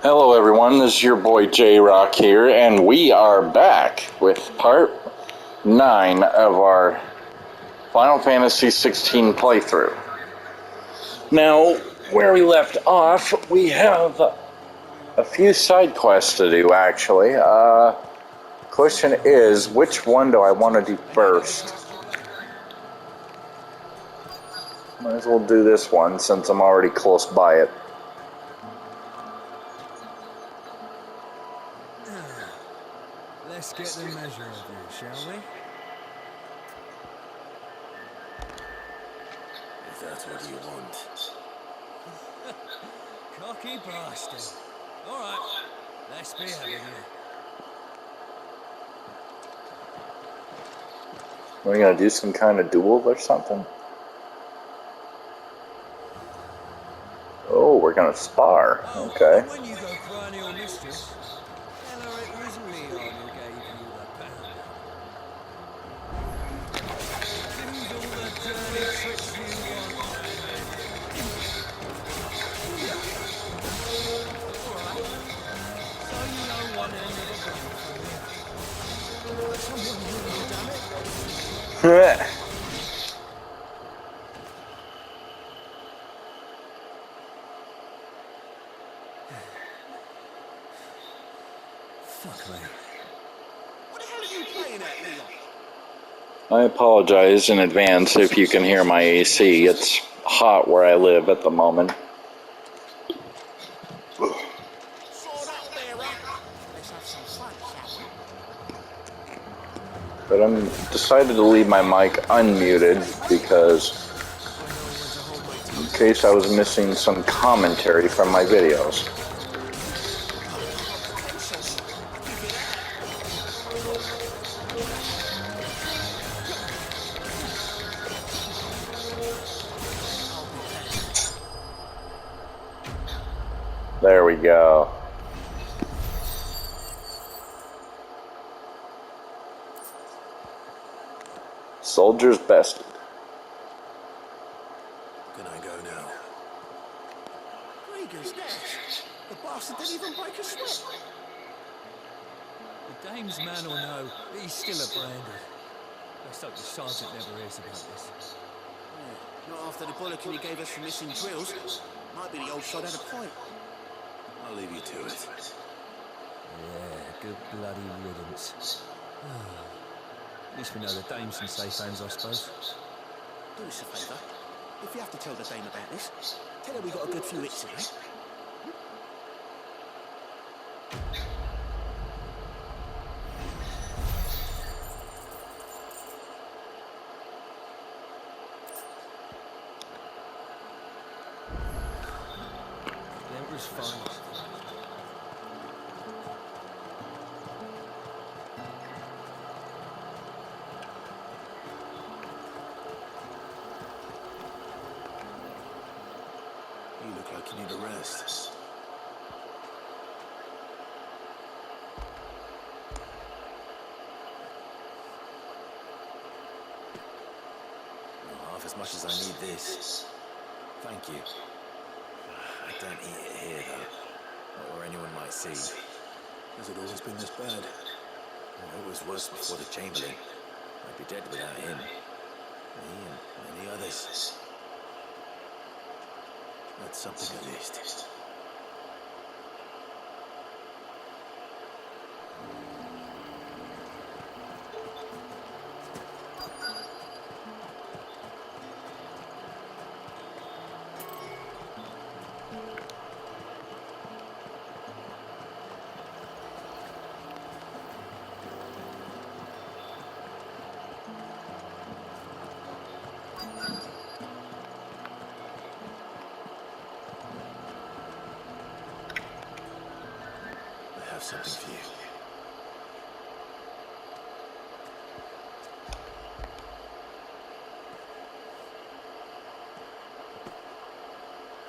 Hello everyone, this is your boy J-Rock here, and we are back with part 9 of our Final Fantasy XVI playthrough. Now, where we left off, we have a few side quests to do, actually. Question is, which one do I want to do first? Might as well do this one, since I'm already close by it. Let's get the measure of you, shall we? If that's what you want. Cocky bastard. Alright, let's be having you. We're gonna do some kind of duel or something? Oh, we're gonna spar. Oh, Okay. and when you go crying to your mistress, tell her it was Leon who gave you the pound. Use all the dirty tricks you want. Alright, so you know one end of a blade from me. Someone really done it? Fuck me. What the hell are you playing at, Leon? I apologize in advance if you can hear my AC. It's hot where I live at the moment. Sword up there, let's have some fun, shall we? But I'm decided to leave my mic unmuted because in case I was missing some commentary from my videos. Got potential. I'll give you that. I'll be back. There we go. Soldiers bested. Can I go now? Regan's dash. The bastard didn't even break a sweat. The dame's man or no, he's still a branded. Let's hope the sergeant never hears about this. Yeah, not after the bollocking he gave us for missing drills. Might be the old sod had a point. I'll leave you to it. Yeah, good bloody riddance. At least we know the dame's in safe hands, I suppose. Do us a favour. If you have to tell the dame about this, tell her we got a good few hits in, eh? The Emperor's fine. You look like you need a rest. Not half as much as I need this. Thank you. I don't eat it here, though. Not where anyone might see. Has it always been this bad? Well, it was worse before the Chamberlain. I'd be dead without him. Me and many others. That's something at least. I have something for you.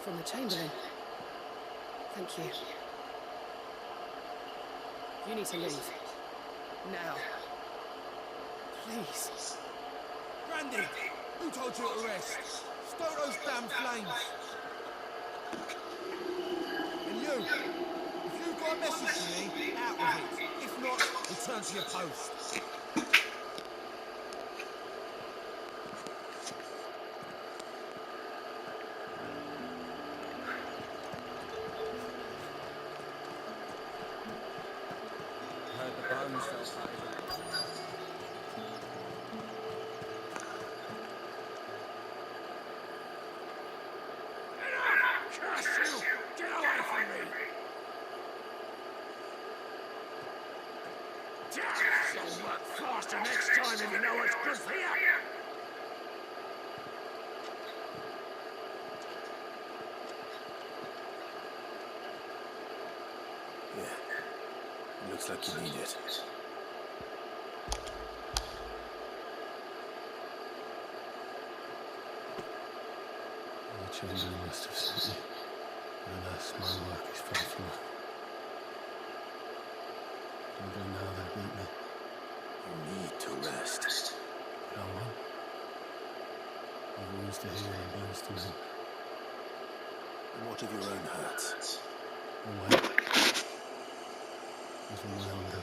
From the Chamberlain. Thank you. You need to leave. Now. Please. Randy, who told you to rest? Stow those damn flames. And you, a message to me, out with it. If not, return to your post. Heard the bones fell over. Curse you! Get away from me! You'll work faster next time if you know what's good for you! Yeah. It looks like you need it. The children must have sent me. Alas, my work is far from over. Even now they beat me. You need to rest. But I won't. I've wounds to heal and bones to mend. And what of your own hurts? All right. As for my hunger.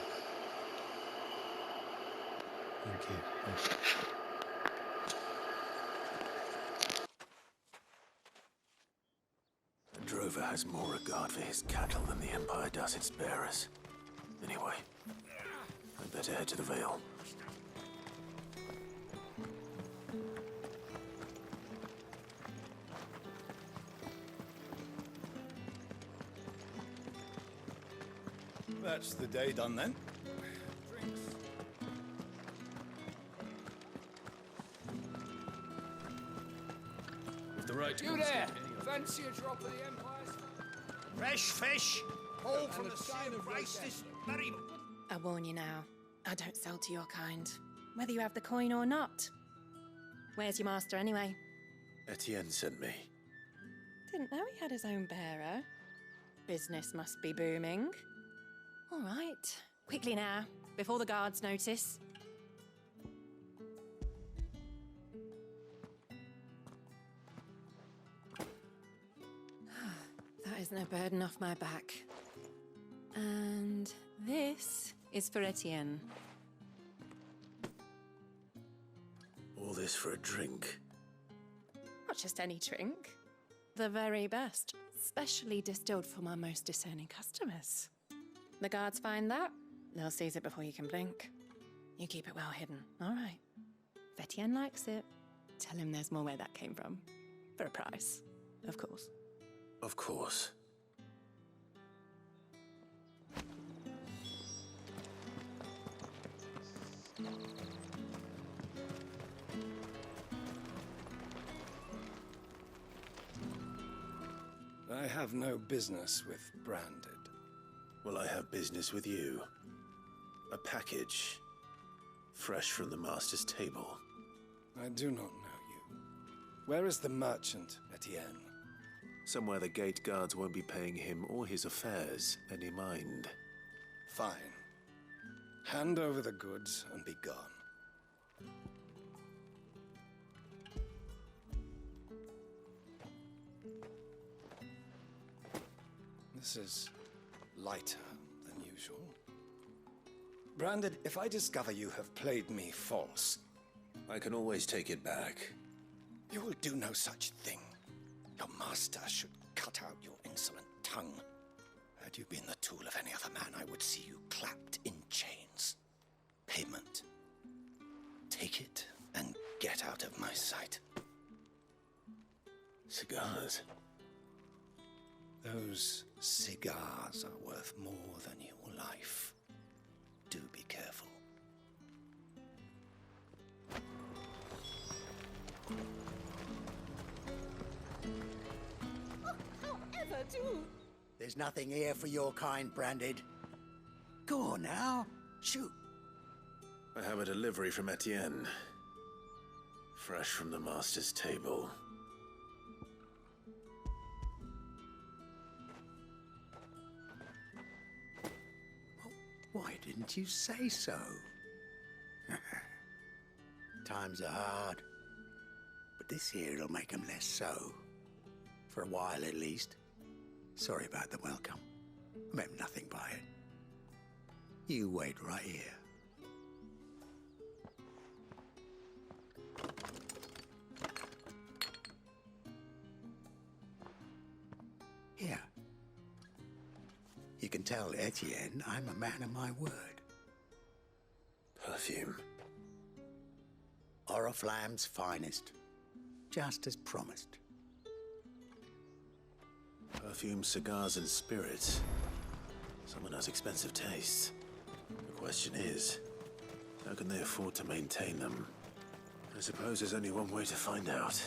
Thank you. Yes. A drover has more regard for his cattle than the Empire does its bearers. Anyway, I'd better head to the Vale. That's the day done then. With the right You there! Fancy a drop of the Empire's... fresh fish, all from the same place this very... I warn you now, I don't sell to your kind, whether you have the coin or not. Where's your master anyway? Etienne sent me. Didn't know he had his own bearer. Business must be booming. All right, quickly now, before the guards notice. That is no burden off my back. And this is for Etienne. All this for a drink. Not just any drink. The very best, specially distilled for my most discerning customers. The guards find that, they'll seize it before you can blink. You keep it well hidden, all right? If Etienne likes it, tell him there's more where that came from. For a price, of course. Of course. I have no business with Branded. Well, I have business with you. A package. Fresh from the master's table. I do not know you. Where is the merchant, Etienne? Somewhere the gate guards won't be paying him or his affairs any mind. Fine. Hand over the goods and be gone. This is lighter than usual. Branded, if I discover you have played me false... I can always take it back. You will do no such thing. Your master should cut out your insolent tongue. Had you been the tool of any other man, I would see you clapped in chains. Payment. Take it and get out of my sight. Cigars. Those cigars are worth more than your life. Do be careful. However, do. There's nothing here for your kind, Branded. Go on now, shoot. I have a delivery from Etienne. Fresh from the master's table. Why didn't you say so? Times are hard, but this here'll make 'em less so. For a while, at least. Sorry about the welcome. Meant nothing by it. You wait right here. Here. You can tell Etienne I'm a man of my word. Perfume. Oriflamme's finest. Just as promised. Perfume, cigars, and spirits. Someone has expensive tastes. The question is, how can they afford to maintain them? I suppose there's only one way to find out.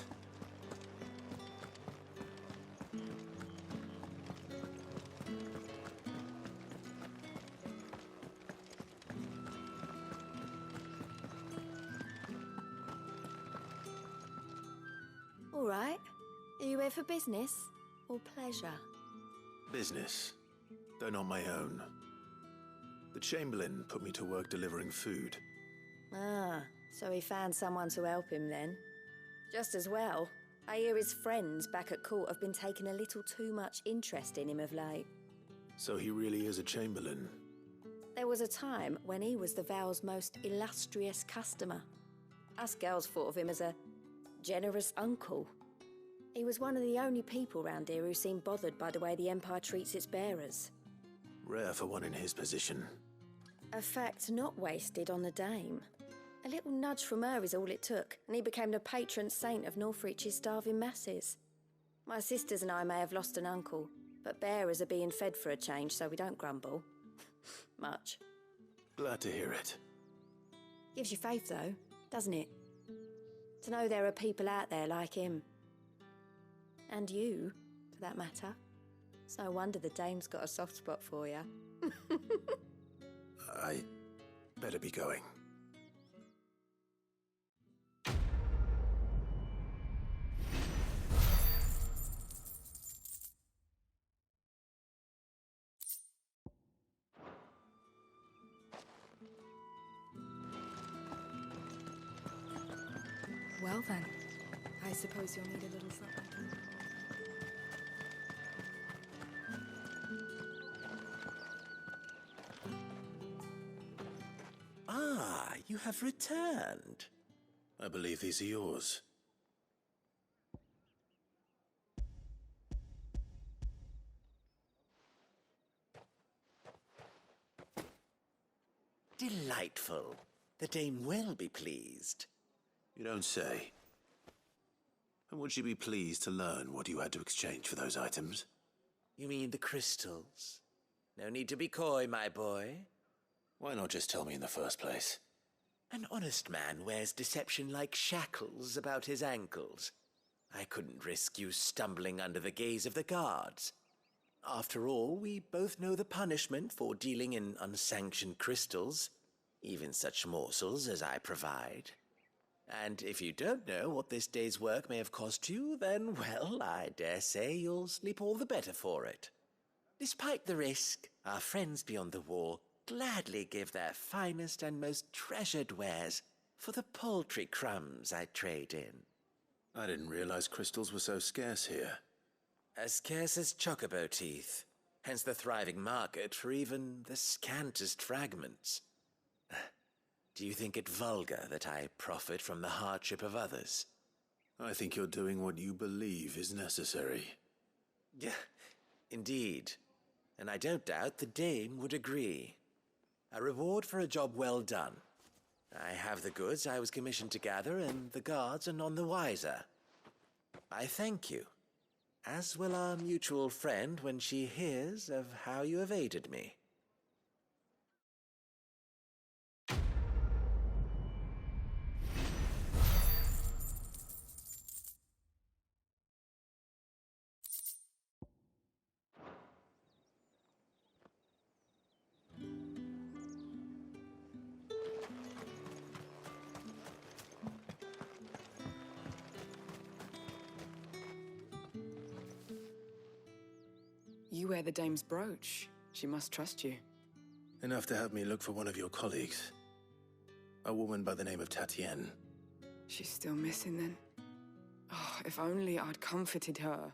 All right. Are you here for business or pleasure? Business, though not my own. The Chamberlain put me to work delivering food. Ah, so he found someone to help him then. Just as well. I hear his friends back at court have been taking a little too much interest in him of late. So he really is a Chamberlain. There was a time when he was the Val's most illustrious customer. Us girls thought of him as a generous uncle. He was one of the only people round here who seemed bothered by the way the Empire treats its bearers. Rare for one in his position. A fact not wasted on the dame. A little nudge from her is all it took, and he became the patron saint of Northreach's starving masses. My sisters and I may have lost an uncle, but bearers are being fed for a change, so we don't grumble. Much. Glad to hear it. Gives you faith, though, doesn't it? To know there are people out there like him. And you, for that matter. It's no wonder the dame's got a soft spot for you. I better be going. Well then, I suppose you'll need a little something. Ah, you have returned. I believe these are yours. Delightful. The dame will be pleased. You don't say. And would she be pleased to learn what you had to exchange for those items? You mean the crystals? No need to be coy, my boy. Why not just tell me in the first place? An honest man wears deception like shackles about his ankles. I couldn't risk you stumbling under the gaze of the guards. After all, we both know the punishment for dealing in unsanctioned crystals, even such morsels as I provide. And if you don't know what this day's work may have cost you, then, well, I dare say you'll sleep all the better for it. Despite the risk, our friends beyond the wall gladly give their finest and most treasured wares for the paltry crumbs I trade in. I didn't realize crystals were so scarce here. As scarce as chocobo teeth, hence the thriving market for even the scantest fragments. Do you think it vulgar that I profit from the hardship of others? I think you're doing what you believe is necessary. Yeah, indeed. And I don't doubt the dame would agree. A reward for a job well done. I have the goods I was commissioned to gather, and the guards are none the wiser. I thank you, as will our mutual friend when she hears of how you have aided me. You wear the dame's brooch. She must trust you. Enough to have me look for one of your colleagues. A woman by the name of Tatienne. She's still missing then. Oh, if only I'd comforted her.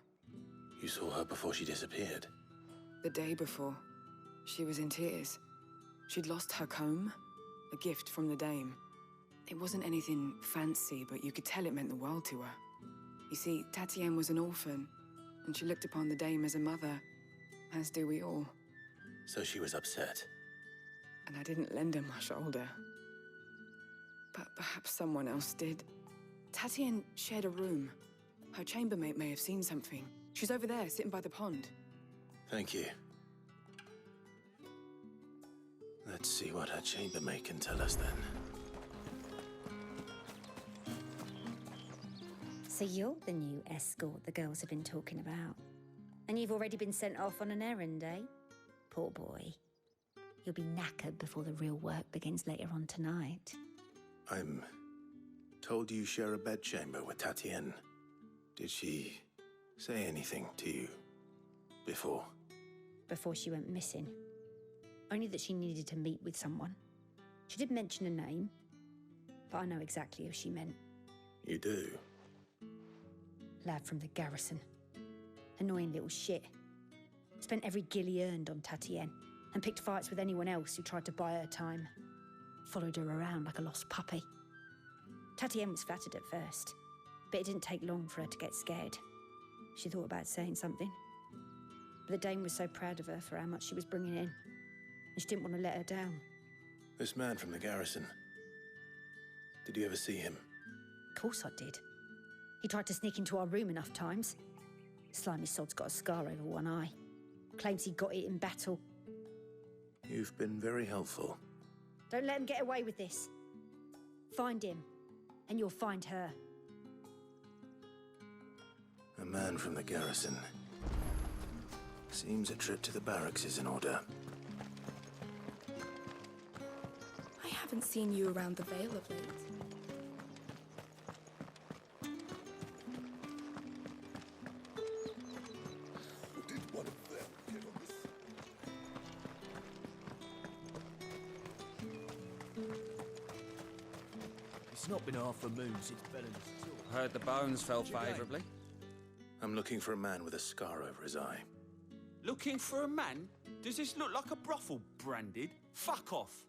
You saw her before she disappeared. The day before. She was in tears. She'd lost her comb, a gift from the dame. It wasn't anything fancy, but you could tell it meant the world to her. You see, Tatienne was an orphan, and she looked upon the dame as a mother, as do we all. So she was upset. And I didn't lend her my shoulder. But perhaps someone else did. Tatienne shared a room. Her chambermaid may have seen something. She's over there, sitting by the pond. Thank you. Let's see what her chambermaid can tell us then. So you're the new escort the girls have been talking about. And you've already been sent off on an errand, eh? Poor boy. You'll be knackered before the real work begins later on tonight. I'm told you share a bedchamber with Tatienne. Did she say anything to you before? Before she went missing. Only that she needed to meet with someone. She did mention a name, but I know exactly who she meant. You do? Lad from the garrison. Annoying little shit. Spent every guil he earned on Tatienne, and picked fights with anyone else who tried to buy her time. Followed her around like a lost puppy. Tatienne was flattered at first, but it didn't take long for her to get scared. She thought about saying something. But the dame was so proud of her for how much she was bringing in, and she didn't want to let her down. This man from the garrison. Did you ever see him? Of course I did. He tried to sneak into our room enough times. Slimy sod's got a scar over one eye. Claims he got it in battle. You've been very helpful. Don't let him get away with this. Find him, and you'll find her. A man from the garrison. Seems a trip to the barracks is in order. I haven't seen you around the Vale of late. It's not been half a moon since Belen's tour. Heard the bones fell favourably. I'm looking for a man with a scar over his eye. Looking for a man? Does this look like a brothel, Branded? Fuck off!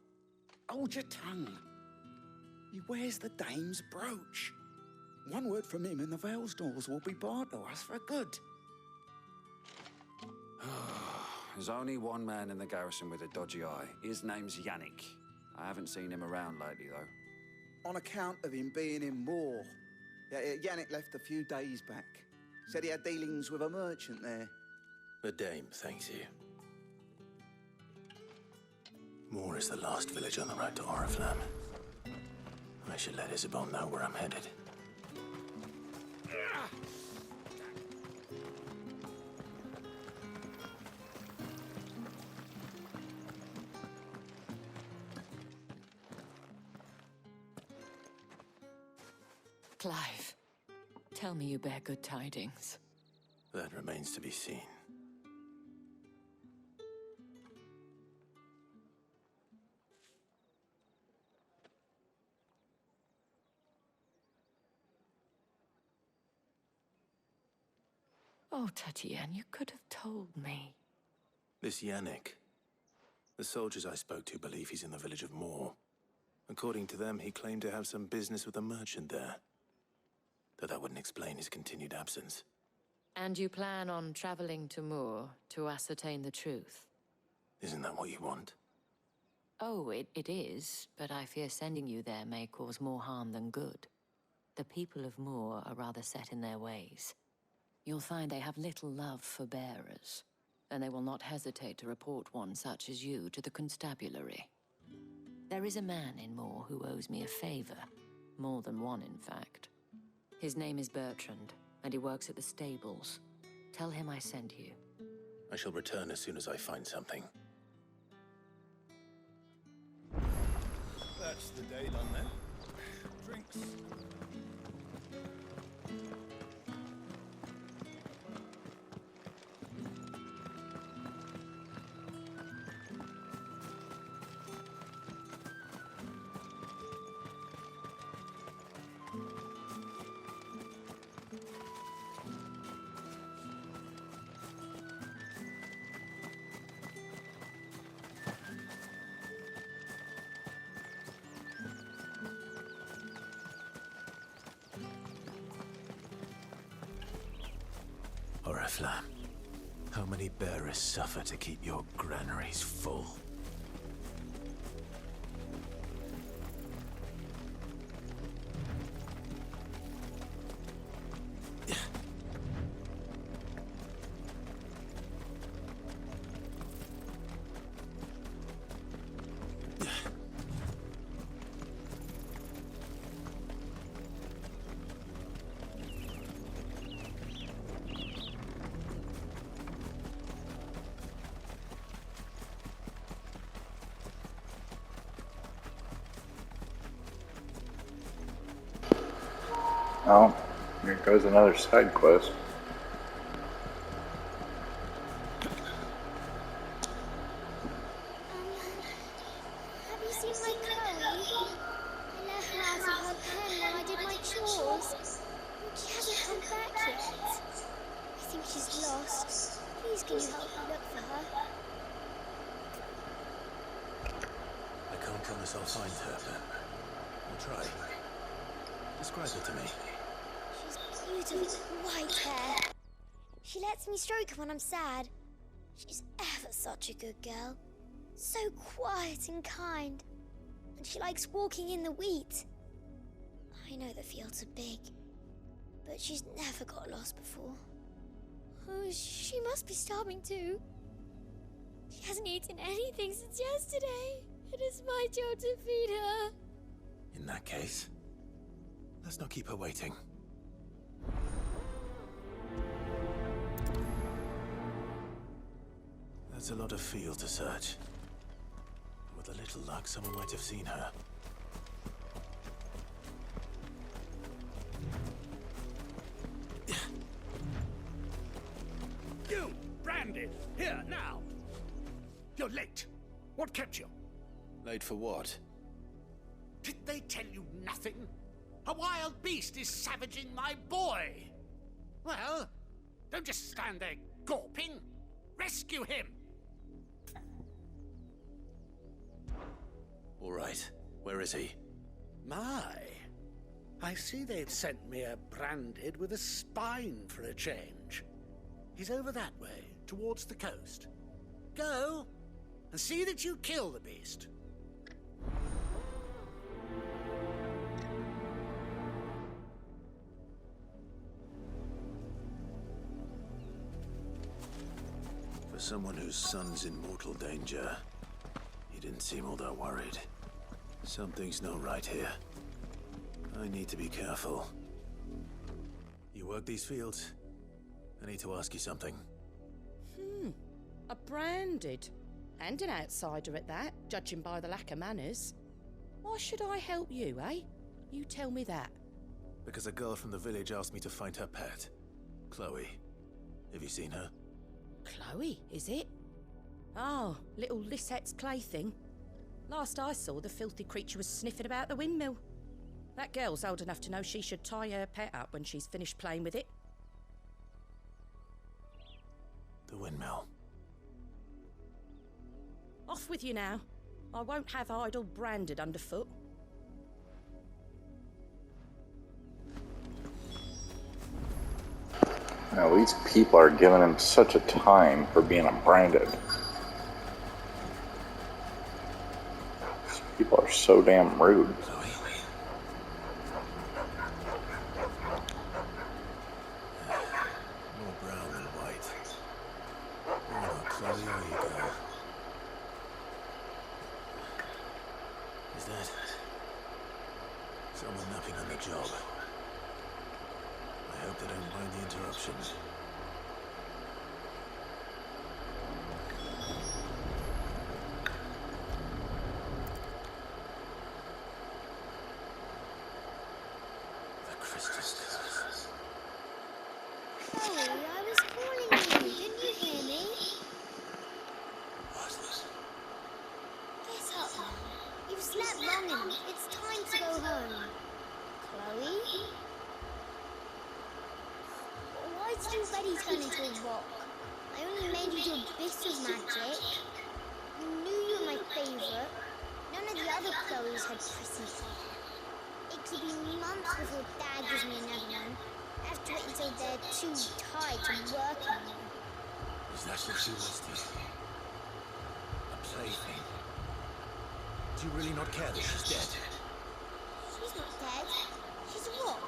Hold your tongue. He wears the dame's brooch. One word from him and the Vale's doors will be barred to us for good. There's only one man in the garrison with a dodgy eye. His name's Yannick. I haven't seen him around lately, though. On account of him being in war. Yannick left a few days back. Said he had dealings with a merchant there. The dame thanks you. Moor is the last village on the road to Oriflamme. I should let Isabel know where I'm headed. Clive, tell me you bear good tidings. That remains to be seen. Oh, Tatienne, you could have told me. This Yannick. The soldiers I spoke to believe he's in the village of Moor. According to them, he claimed to have some business with a merchant there. Though that wouldn't explain his continued absence. And you plan on traveling to Moor to ascertain the truth? Isn't that what you want? Oh, it is, but I fear sending you there may cause more harm than good. The people of Moor are rather set in their ways. You'll find they have little love for bearers, and they will not hesitate to report one such as you to the constabulary. There is a man in Moor who owes me a favor. More than one, in fact. His name is Bertrand, and he works at the stables. Tell him I sent you. I shall return as soon as I find something. That's the day done then. Drinks. Flam. How many bearers suffer to keep your granaries full? Oh, here goes another side quest. Have you seen my Chloe? I let her out of her pen while I did my chores. She hasn't come back yet. I think she's lost. Please can you help me look for her? I can't promise I'll find her, but I'll try. Describe her to me. She's beautiful white hair. She lets me stroke her when I'm sad. She's ever such a good girl. So quiet and kind. And she likes walking in the wheat. I know the fields are big, but she's never got lost before. Oh, she must be starving too. She hasn't eaten anything since yesterday. It is my job to feed her. In that case, let's not keep her waiting. That's a lot of field to search. With a little luck, someone might have seen her. You, branded, here, now! You're late. What kept you? Late for what? Did they tell you nothing? A wild beast is savaging my boy! Well, don't just stand there gawping. Rescue him! All right. Where is he? My, I see they've sent me a branded with a spine for a change. He's over that way, towards the coast. Go, and see that you kill the beast. For someone whose son's in mortal danger, he didn't seem all that worried. Something's not right here. I need to be careful. You work these fields? I need to ask you something. A branded. And an outsider at that, judging by the lack of manners. Why should I help you, eh? You tell me that. Because a girl from the village asked me to find her pet. Chloe. Have you seen her? Chloe, is it? Oh, little Lisette's plaything. Last I saw, the filthy creature was sniffing about the windmill. That girl's old enough to know she should tie her pet up when she's finished playing with it. The windmill. Off with you now. I won't have idle branded underfoot. Now these people are giving him such a time for being branded. These people are so damn rude. More brown than white. Oh, Chloe, are you, girl? Is that someone napping on the job? I hope they don't mind the interruption. The crystal's curse. Chloe, I was calling you. Didn't you hear me? What? Get up now. You've slept long enough. It's time to go home. Chloe? Why did you already turn into a rock? I only made you do a bit of magic. You knew you were my favourite. None of the other Chloes had pretty hair. It could be months before Dad gives me another one. have to wait until they're too tired to work anymore. Is that what she was to you? A plaything? Do you really not care that she's dead? She's not dead. She's a rock.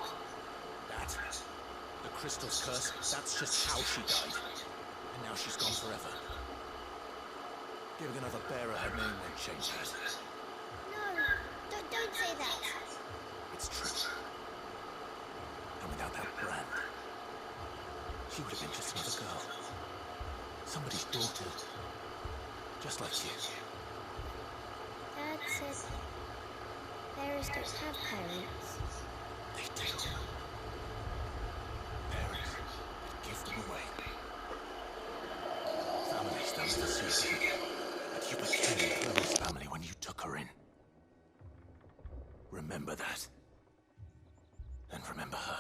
That? The crystal's curse? That's just how she died. And now she's gone forever. Giving another bearer her name won't change that. No, don't say that. It's true. And without that brand, she would have been just another girl. Somebody's daughter. Just like you. Dad said bearers don't have parents. They do. Parents would give them away. Families they'll never see again. But you became Chloe's family when you took her in. Remember that. And remember her.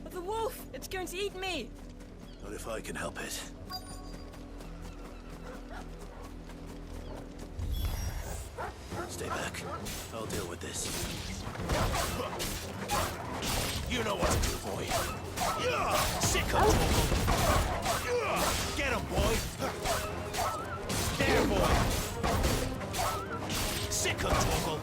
The wolf! It's going to eat me! Not if I can help it. Stay back. I'll deal with this. You know what to do, boy. Sick of Torgal. Get him, boy. There, boy. Sick of Torgal.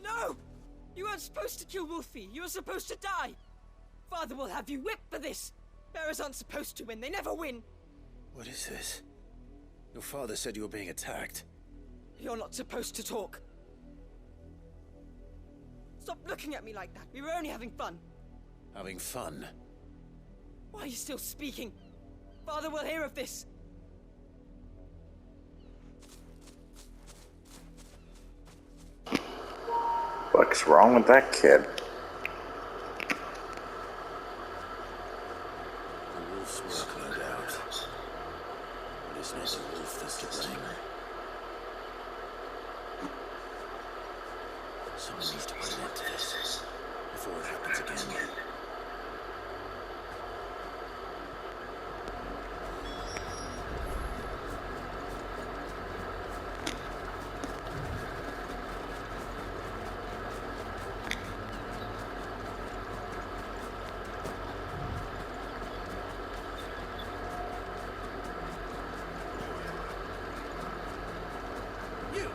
No! You weren't supposed to kill Wolfie. You were supposed to die. Father will have you whipped for this. Bearers aren't supposed to win. They never win. What is this? Your father said you were being attacked. You're not supposed to talk. Stop looking at me like that. We were only having fun. Having fun? Why are you still speaking? Father will hear of this. What's wrong with that kid? The wolf's work, no doubt. But it's not the wolf that's to blame. Someone needs to put an end to this before it happens again.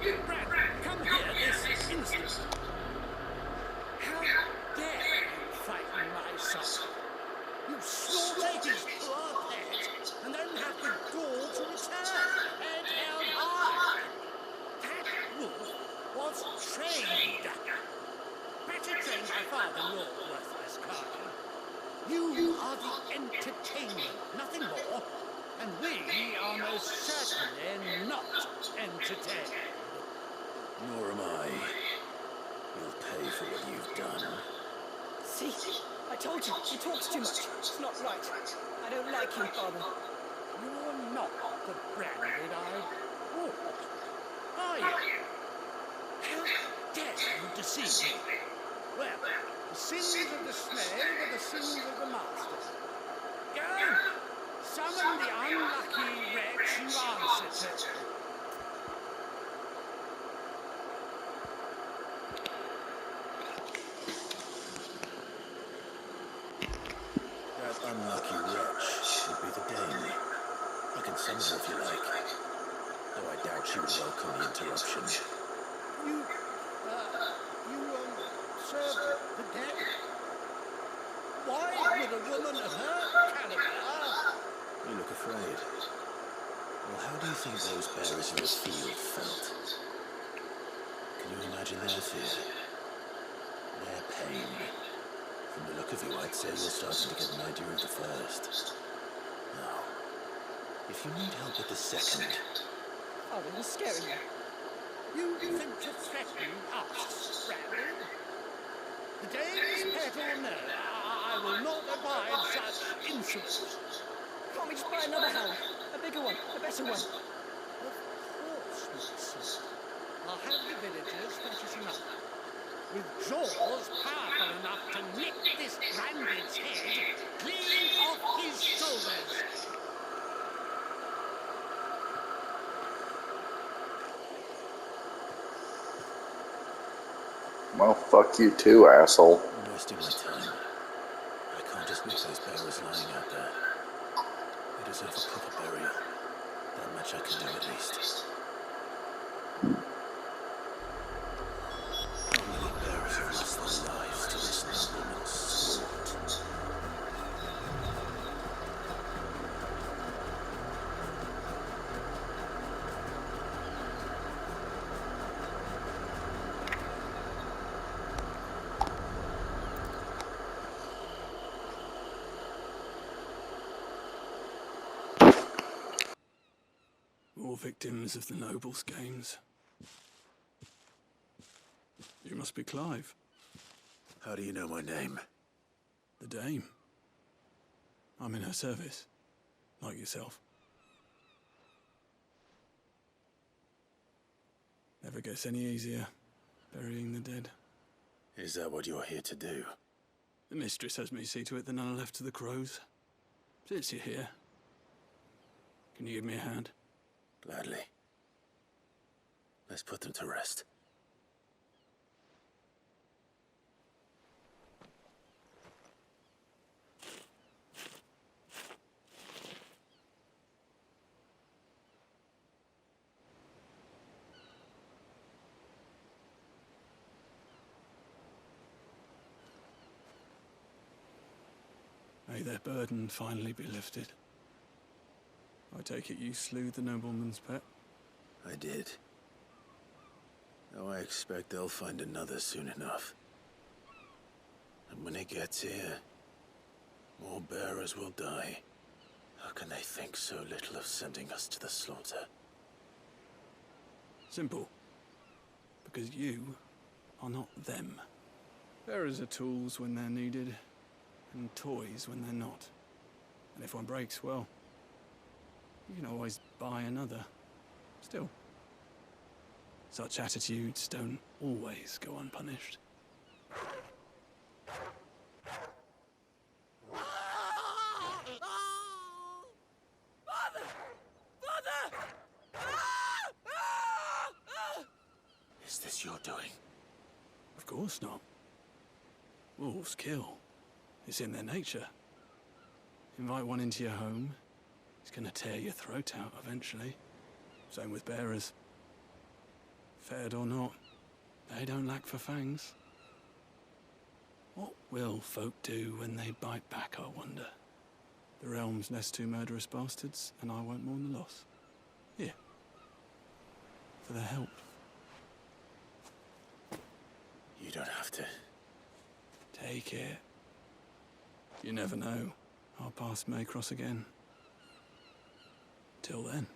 You, Brad, come here this instant. How dare you frighten my son? You slaughtered his poor pet and then have the gall to return, head held high. That wolf was trained. Better trained by father, your worthless kind. You are the entertainment, nothing more. And we are most certainly not entertained. Nor am I. You'll pay for what you've done. See? I told you. He talks too much. It's not right. I don't like him, Father. You're not the branded-eyed wolf, are you? How dare you deceive me? Well, the sins of the slave are the sins of the master. Go! Summon the unlucky wretch you answer to. That unlucky wretch would be the Dame. I can summon her if you like. Though I doubt she would welcome the interruption. You serve the dead? Why would a woman of her caliber? You look afraid. Well, how do you think those bearers in the field felt? Can you imagine their fear? tame. From the look of you, I'd say you're starting to get an idea of the first. Now, if you need help with the second... Oh, you're scaring me. You think to threaten us, Brandon? The Dame's pet or no, I will not abide such insolence. Can't we just buy another hound? A bigger one, a better one. Of course, my son. I'll have the villagers fetch him up. With jaws powerful enough to nip this Brandon's head clean off his shoulders. Well, fuck you too, asshole. I'm wasting my time. I can't just leave those bearers lying out there. They deserve a proper burial. That much I can do at least. How many bearers have lost their lives to this nobleman's sport? More victims of the nobles' games. You must be Clive. How do you know my name? The Dame. I'm in her service, like yourself. Never gets any easier, burying the dead. Is that what you're here to do? The mistress has me see to it that none are left to the crows. Since you're here, can you give me a hand? Gladly. Let's put them to rest. May their burden finally be lifted. I take it you slew the nobleman's pet? I did. Though I expect they'll find another soon enough. And when it gets here, more bearers will die. How can they think so little of sending us to the slaughter? Simple. Because you are not them. Bearers are tools when they're needed, and toys when they're not. And if one breaks, well, you can always buy another. Still, such attitudes don't always go unpunished. Father! Father! Is this your doing? Of course not. Wolves kill. It's in their nature. Invite one into your home, he's gonna tear your throat out eventually. Same with bearers. Fed or not, they don't lack for fangs. What will folk do when they bite back, I wonder? The realm's nest two murderous bastards, and I won't mourn the loss. Here. For their help. You don't have to. Take it. You never know. Our paths may cross again. Till then.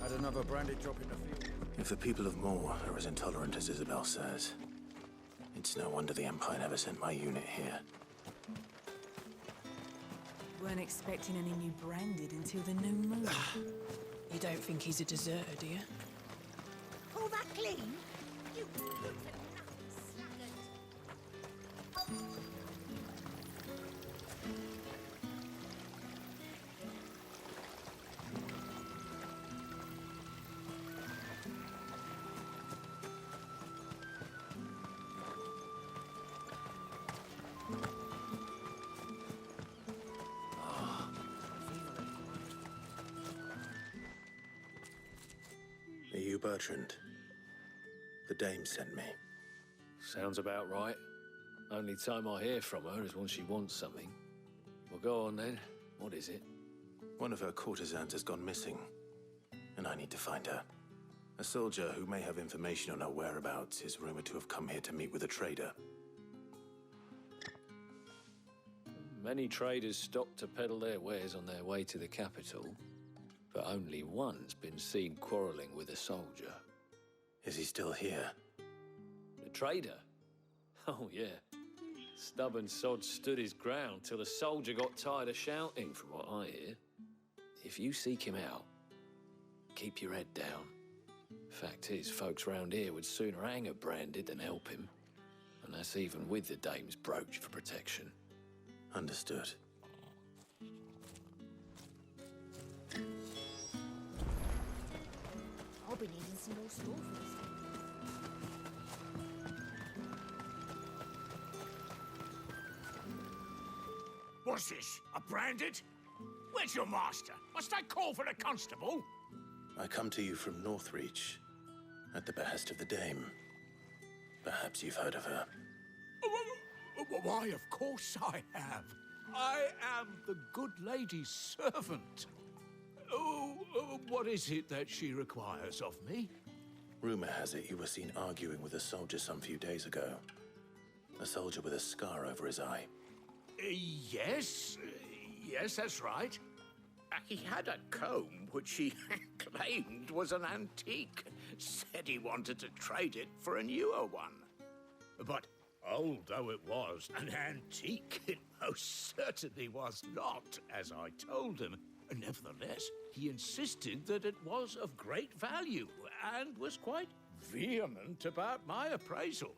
Had another branded drop in the field. If the people of Moor are as intolerant as Isabel says, it's no wonder the Empire never sent my unit here. Weren't expecting any new branded until the new moon. You don't think he's a deserter, do you? Pull that clean? You good for nothing sluggard. Bertrand. The dame sent me. Sounds about right. Only time I hear from her is when she wants something. Well, go on then. What is it? One of her courtesans has gone missing, and I need to find her. A soldier who may have information on her whereabouts is rumored to have come here to meet with a trader. Many traders stop to peddle their wares on their way to the capital, but only one's been seen quarrelling with a soldier. Is he still here? The trader? Oh, yeah. Stubborn sod stood his ground till the soldier got tired of shouting, from what I hear. If you seek him out, keep your head down. Fact is, folks round here would sooner hang a branded than help him. And that's even with the dame's brooch for protection. Understood. I'll be needing some more straw for this. What's this? A branded? Where's your master? Must I call for the constable? I come to you from Northreach, at the behest of the dame. Perhaps you've heard of her. Why, of course I have. I am the good lady's servant. What is it that she requires of me? Rumor has it you were seen arguing with a soldier some few days ago. A soldier with a scar over his eye. Yes, that's right. He had a comb which he claimed was an antique. Said he wanted to trade it for a newer one. But old though it was, an antique it most certainly was not, as I told him. Nevertheless, he insisted that it was of great value and was quite vehement about my appraisal.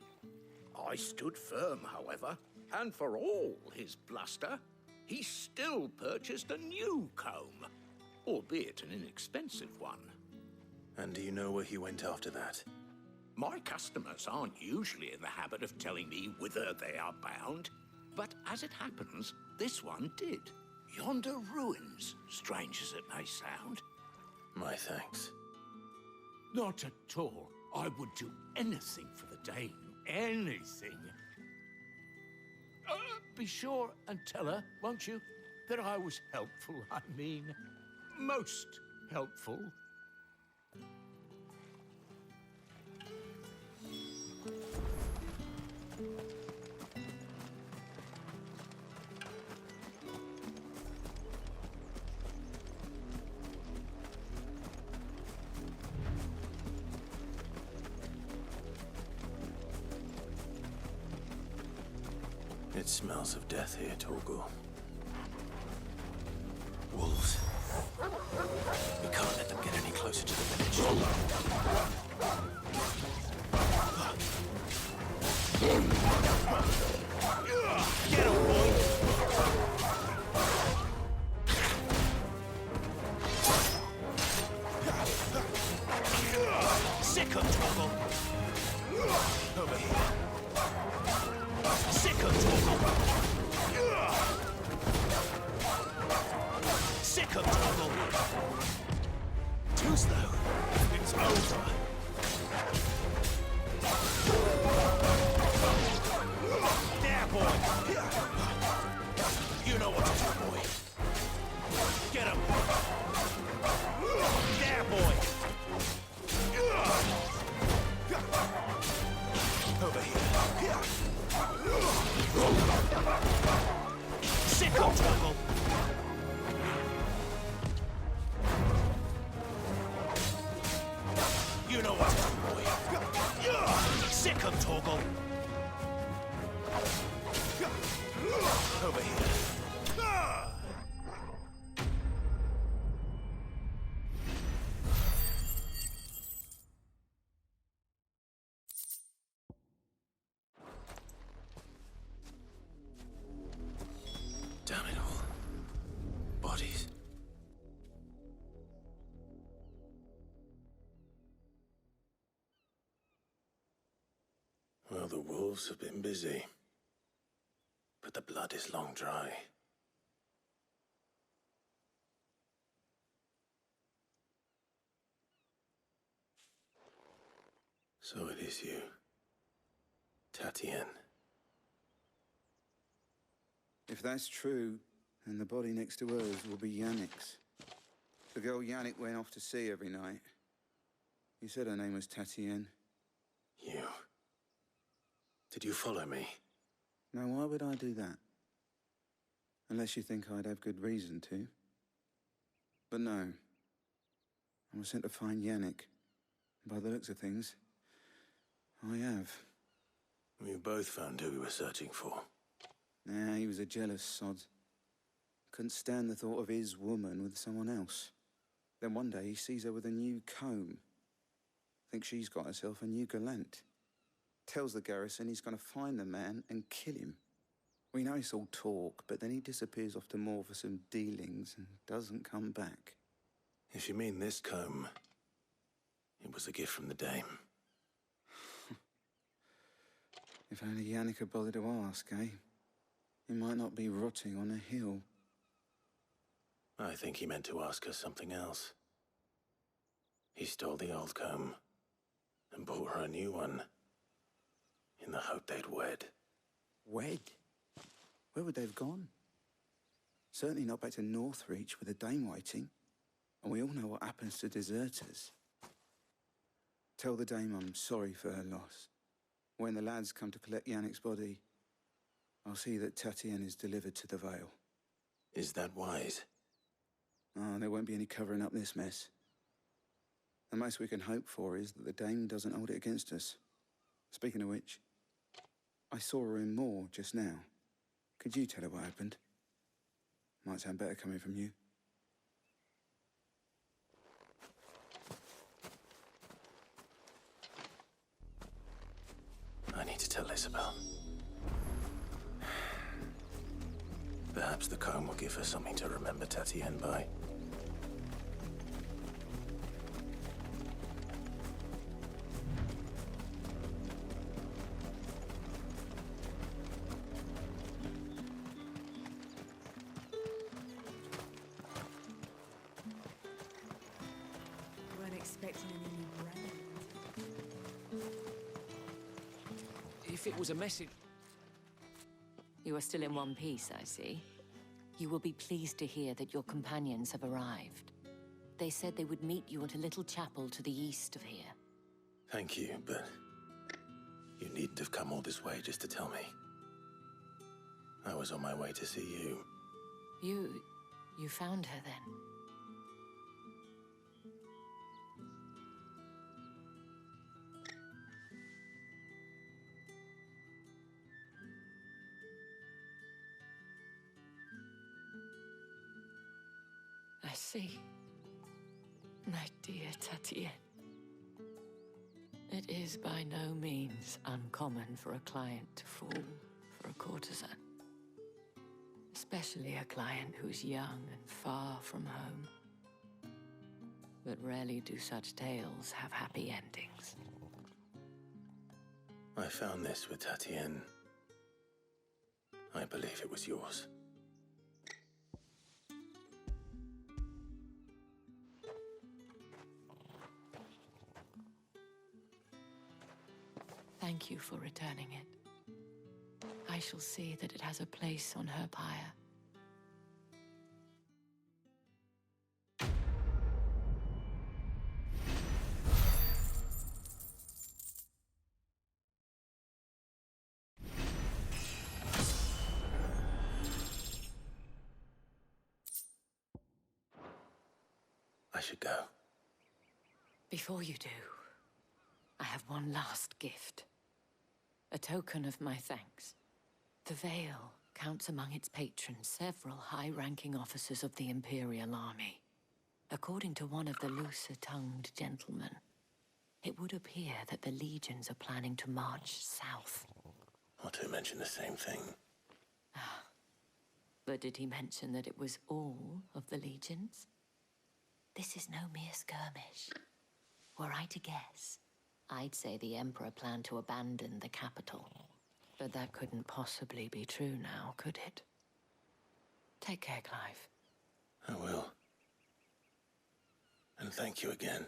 I stood firm, however, and for all his bluster, he still purchased a new comb, albeit an inexpensive one. And do you know where he went after that? My customers aren't usually in the habit of telling me whither they are bound, but as it happens, this one did. Yonder ruins, strange as it may sound. My thanks. Not at all. I would do anything for the dame. Anything. Be sure and tell her, won't you, that I was helpful. I mean, most helpful. It smells of death here, Torgal. Wolves. We can't let them get any closer to the village. Get him, boy! Sick him, Torgal! Over here. Sick him, Torgal! Sick him, Torgal! Too slow. It's over. There, boy! You know what to do, boy. Get him! There, boy! Over here. Sick him, Torgal! You know what to do, boy. Sick him, Torgal! Over here. Damn it all. Bodies. Well, the wolves have been busy. But the blood is long dry. So it is you, Tatienne. If that's true, then the body next to hers will be Yannick's. The girl Yannick went off to see every night. You said her name was Tatienne. You... Did you follow me? Now, why would I do that? Unless you think I'd have good reason to. But no. I was sent to find Yannick. By the looks of things, I have. We both found who we were searching for. Nah, he was a jealous sod. Couldn't stand the thought of his woman with someone else. Then one day he sees her with a new comb. Thinks she's got herself a new gallant. Tells the garrison he's going to find the man and kill him. We know it's all talk, but then he disappears off to Moor for some dealings and doesn't come back. If you mean this comb, it was a gift from the dame. If only Yannick had bothered to ask, eh? He might not be rotting on a hill. I think he meant to ask us something else. He stole the old comb and bought her a new one in the hope they'd wed. Wed? Where would they have gone? Certainly not back to Northreach with a dame waiting. And we all know what happens to deserters. Tell the dame I'm sorry for her loss. When the lads come to collect Yannick's body, I'll see that Tatienne is delivered to the Vale. Is that wise? Oh, there won't be any covering up this mess. The most we can hope for is that the dame doesn't hold it against us. Speaking of which, I saw her in Moor just now. Could you tell her what happened? Might sound better coming from you. I need to tell Isabel. Perhaps the comb will give her something to remember Tatienne by. Weren't expecting any new brand. If it was a message... You are still in one piece, I see. You will be pleased to hear that your companions have arrived. They said they would meet you at a little chapel to the east of here. Thank you, but you needn't have come all this way just to tell me. I was on my way to see you. You found her then? I see. My dear Tatienne. It is by no means uncommon for a client to fall for a courtesan. Especially a client who's young and far from home. But rarely do such tales have happy endings. I found this with Tatienne. I believe it was yours. Thank you for returning it. I shall see that it has a place on her pyre. I should go. Before you do, I have one last gift. A token of my thanks. The Vale counts among its patrons several high-ranking officers of the Imperial Army. According to one of the looser-tongued gentlemen, it would appear that the legions are planning to march south. Otto mentioned the same thing. But did he mention that it was all of the legions? This is no mere skirmish. Were I to guess, I'd say the Emperor planned to abandon the capital. But that couldn't possibly be true now, could it? Take care, Clive. I will. And thank you again.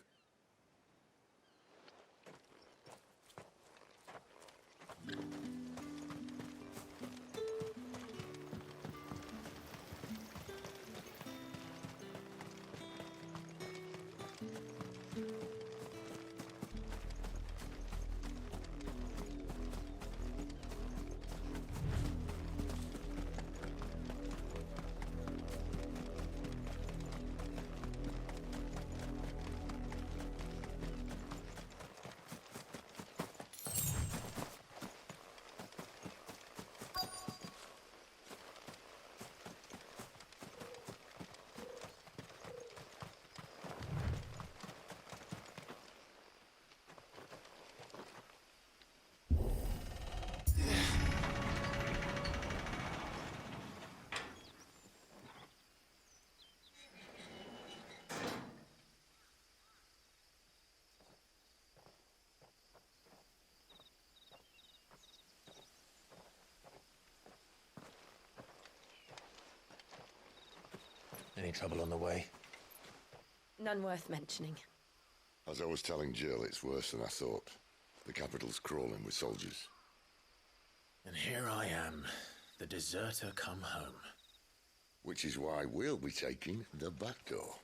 Any trouble on the way? None worth mentioning. As I was telling Jill, it's worse than I thought. The capital's crawling with soldiers. And here I am, the deserter come home. Which is why we'll be taking the back door.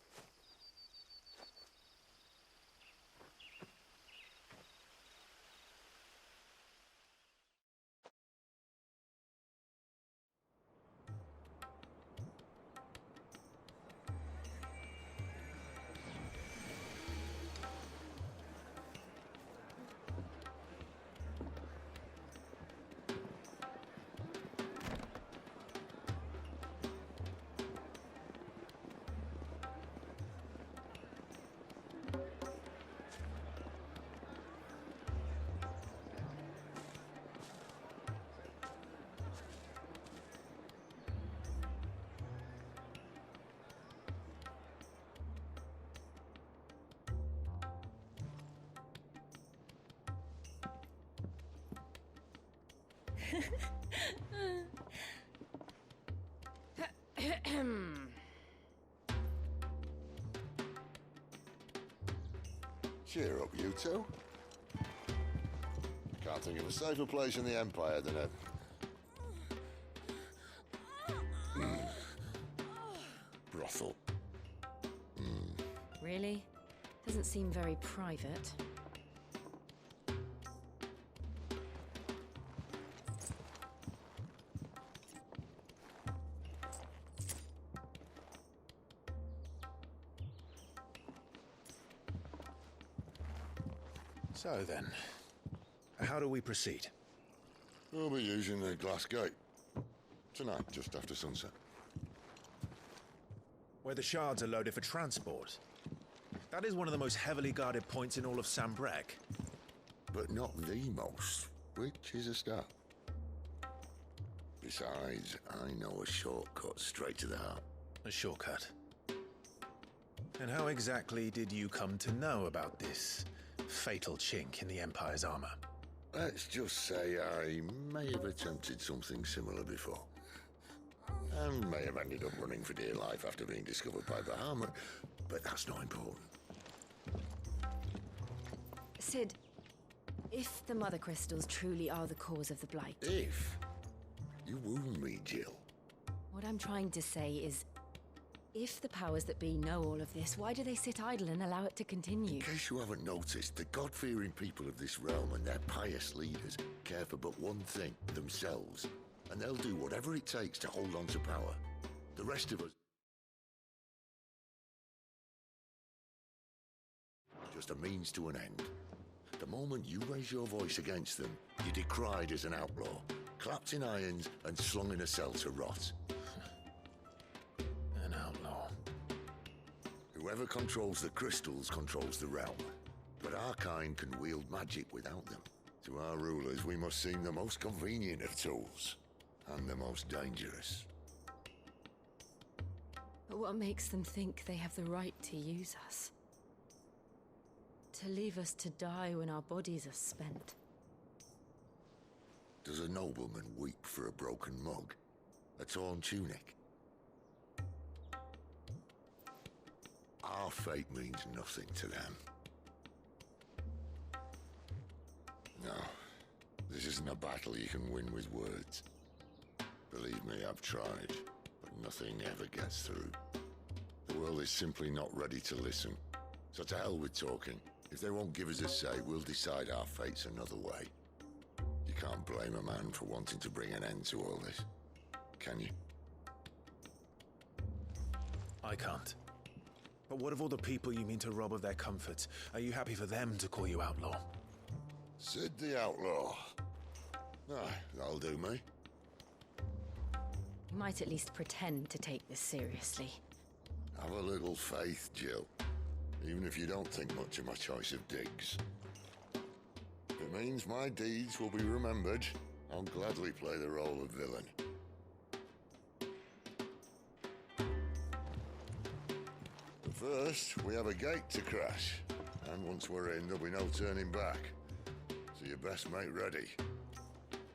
Cheer up, you two. Can't think of a safer place in the Empire than a... brothel. Really? Doesn't seem very private. So then, how do we proceed? We'll be using the glass gate. Tonight, just after sunset. Where the shards are loaded for transport. That is one of the most heavily guarded points in all of Sambrec. But not the most, which is a start. Besides, I know a shortcut straight to the heart. A shortcut? And how exactly did you come to know about this fatal chink in the Empire's armor? Let's just say I may have attempted something similar before. And may have ended up running for dear life after being discovered by Bahamut, but that's not important. Sid, if the Mother Crystals truly are the cause of the Blight... If? You wound me, Jill. What I'm trying to say is, if the powers that be know all of this, why do they sit idle and allow it to continue? In case you haven't noticed, the God-fearing people of this realm and their pious leaders care for but one thing, themselves. And they'll do whatever it takes to hold on to power. The rest of us... just a means to an end. The moment you raise your voice against them, you're decried as an outlaw, clapped in irons and slung in a cell to rot. An outlaw. Whoever controls the crystals controls the realm. But our kind can wield magic without them. To our rulers, we must seem the most convenient of tools. And the most dangerous. But what makes them think they have the right to use us? To leave us to die when our bodies are spent? Does a nobleman weep for a broken mug? A torn tunic? Our fate means nothing to them. No, this isn't a battle you can win with words. Believe me, I've tried, but nothing ever gets through. The world is simply not ready to listen. So to hell with talking. If they won't give us a say, we'll decide our fates another way. You can't blame a man for wanting to bring an end to all this, can you? I can't. But what of all the people you mean to rob of their comforts? Are you happy for them to call you outlaw? Sid the outlaw. Aye, that'll do me. You might at least pretend to take this seriously. Have a little faith, Jill. Even if you don't think much of my choice of digs. If it means my deeds will be remembered, I'll gladly play the role of villain. But first, we have a gate to crash. And once we're in, there'll be no turning back. So you best make ready.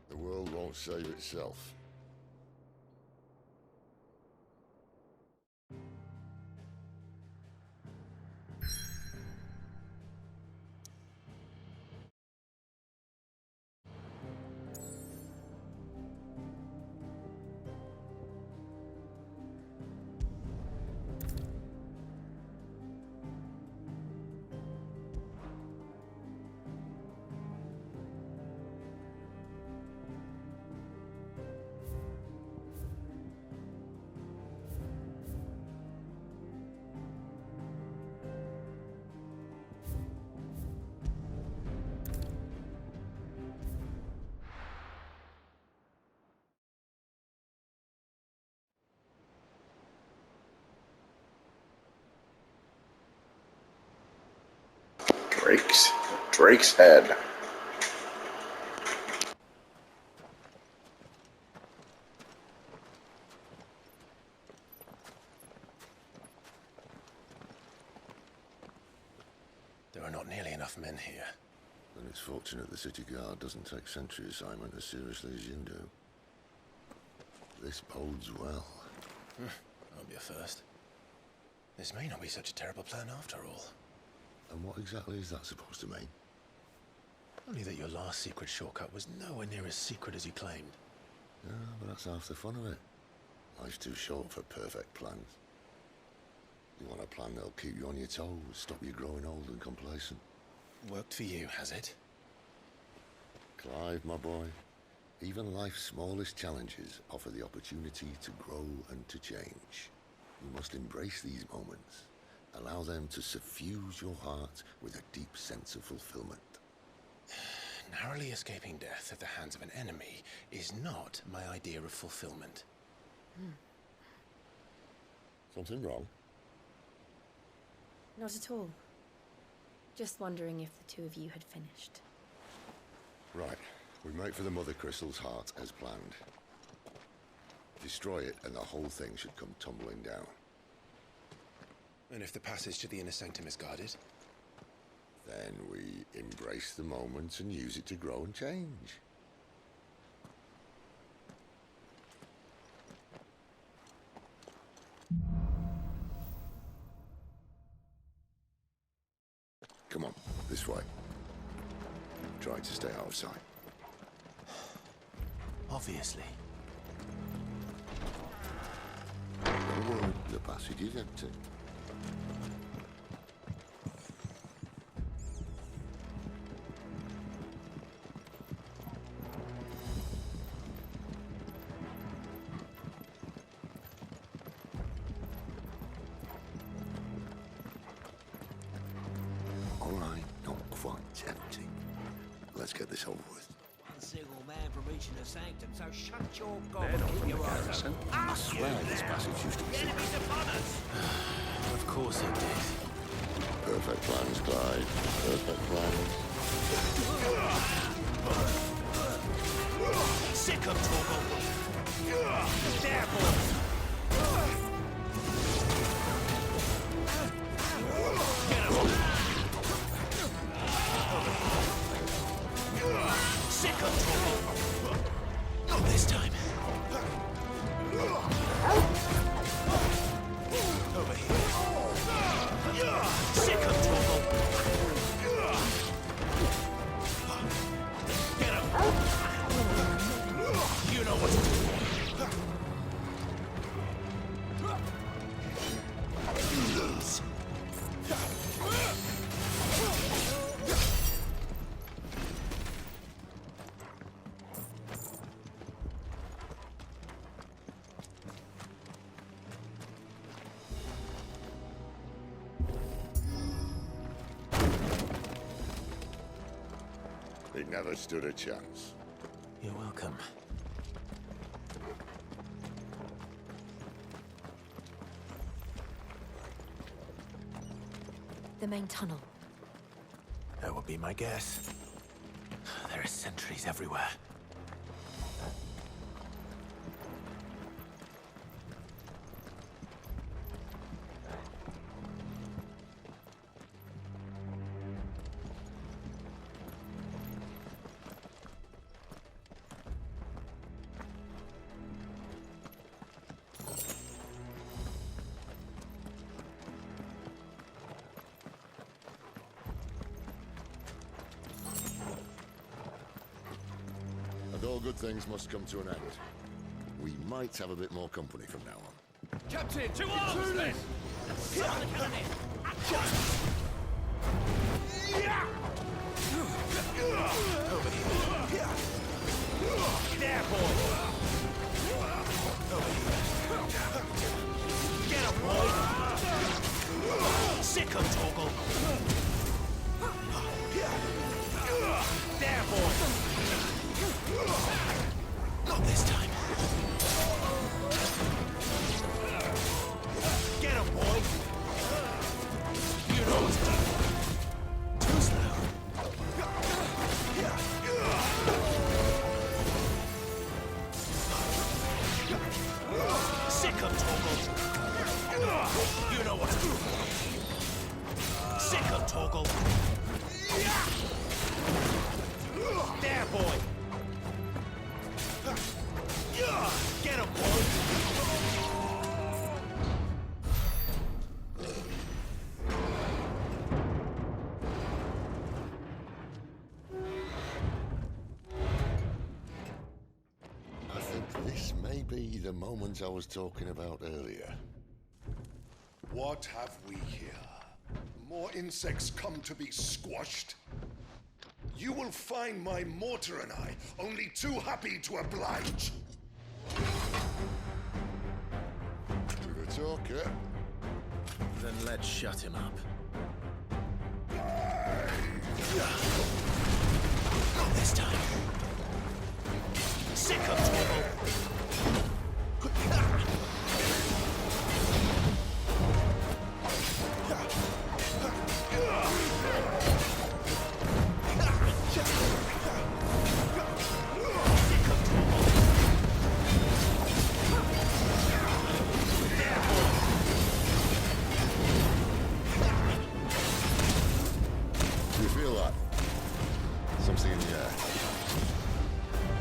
The world won't save itself. Drake's head. There are not nearly enough men here. Then it's fortunate the city guard doesn't take sentry assignment as seriously as you do. This bodes well. Won't be a first. This may not be such a terrible plan after all. And what exactly is that supposed to mean? Only that your last secret shortcut was nowhere near as secret as you claimed. Yeah, but that's half the fun of it. Life's too short for perfect plans. You want a plan that'll keep you on your toes, stop you growing old and complacent. Worked for you, has it? Clive, my boy, even life's smallest challenges offer the opportunity to grow and to change. You must embrace these moments. Allow them to suffuse your heart with a deep sense of fulfillment. Narrowly escaping death at the hands of an enemy is not my idea of fulfillment. Something wrong? Not at all. Just wondering if the two of you had finished. Right. We make for the Mother Crystal's heart as planned. Destroy it and the whole thing should come tumbling down. And if the passage to the inner sanctum is guarded? Then we embrace the moment and use it to grow and change. Come on, this way. Try to stay out of sight. Obviously. Don't worry, the passage is empty. All right, not quite empty. Let's get this over with. A single man from reaching the sanctum, so shut your gob They're and not keep from the your eyes garrison. open. I swear this passage used to be secret. Enemies upon us! Of course it did. Perfect plans, Clyde. Perfect plans. Sick of trouble! Therefore! Sick of trouble! Not this time. Over here. Sick of trouble! Get him! You know what to do. You lose. He never stood a chance. You're welcome. The main tunnel. That would be my guess. There are sentries everywhere. And all good things must come to an end. We might have a bit more company from now on. Captain, to arms, men! Start the cannon! Over here. There, boy! Over here. Get him, boy! Sick of Toggle! There, boy! Not this time. Get him, boy! You know what to do. Too slow. be the moment I was talking about earlier. What have we here? More insects come to be squashed? You will find my mortar and I only too happy to oblige. To the talker. Then let's shut him up. Not this time. Sick of trouble. You feel that? Something in the air.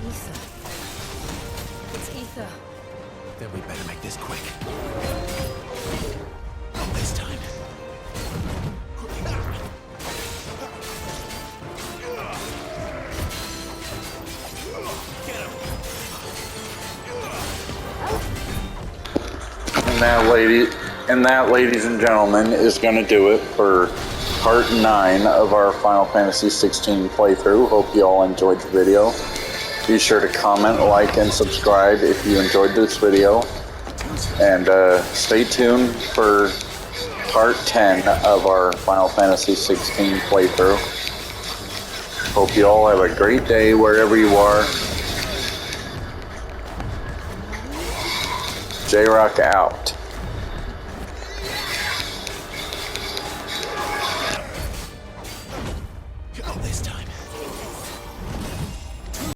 Ether. It's ether. Then we better make this quick. Not this time. And that, ladies and gentlemen, is going to do it for part 9 of our Final Fantasy XVI playthrough. Hope you all enjoyed the video. Be sure to comment, like, and subscribe if you enjoyed this video. And stay tuned for part 10 of our Final Fantasy XVI playthrough. Hope you all have a great day wherever you are. J-Rock out.